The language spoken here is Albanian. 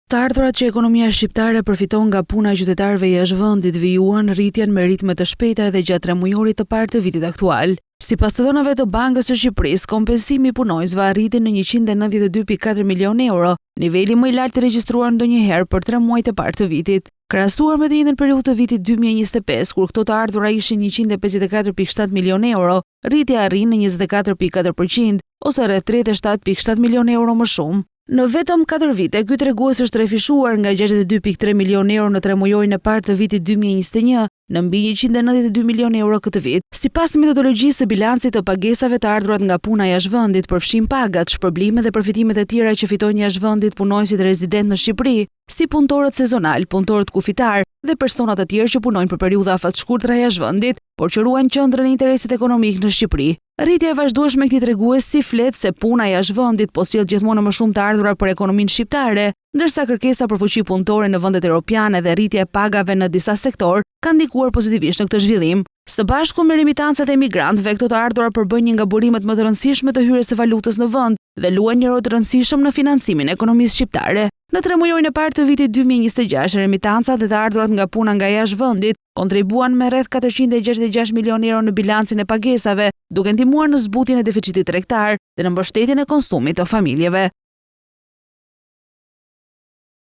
Të ardhurat që ekonomia shqiptare përfiton nga puna e qytetarëve jashtë vendit vijuan rritjen me ritme të shpejta edhe gjatë tremujorit të parë të vitit aktual. Sipas të dhënave të Bankës së Shqipërisë, kompensimi i punonjësve arriti në 192.4 milionë euro, niveli më i lartë i regjistruar ndonjëherë për 3 muajt e parë të vitit. Krahasuar me të njëjtën periudhë të vitit 2025, kur këto të ardhura ishin 154.7 milionë euro, rritja arrin në 24.4% ose rreth 37.7 milionë euro më shumë. Në vetëm 4 vite, ky tregues është refishuar nga 62.3 milionë euro në tremujorin e parë të vitit 2021 në mbi 192 milionë euro këtë vit. Sipas metodologjisë së bilancit të pagesave, të ardhurat nga puna jashtë vendit përfshin pagat, shpërblimet dhe përfitimet e tjera që fitojnë jashtë vendit punonjësit rezident në Shqipëri, si punëtorët sezonal, punëtorët kufitar dhe personat të tjerë që punojnë për periudha afatshkurtra jashtë vendit, por që ruajnë qendrën e interesit ekonomik në Shqipëri. Rritja e vazhdueshme e këtij tregues si flet se puna jashtë vendit po sjell gjithmonë më shumë të ardhurar për ekonominë shqiptare, ndërsa kërkesa për fuqi punëtore në vendet europiane dhe rritja e pagave në disa sektor kanë ndikuar pozitivisht në këtë zhvillim. Së bashku me remitancat e emigrantëve, këto të ardhurar përbëjnë një nga burimet më të rëndësishme të hyrjes së valutës në vend dhe luajnë një rol të rëndësishëm në financimin e ekonomisë shqiptare. Në tremujorin e parë të vitit 2026, remitancat dhe të ardhurat nga puna nga jashtë vendit kontribuan me rreth 466 milionë euro në bilancin e pagesave, duke ndihmuar në zbutjen e deficitit tregtar dhe në mbështetjen e konsumit të familjeve.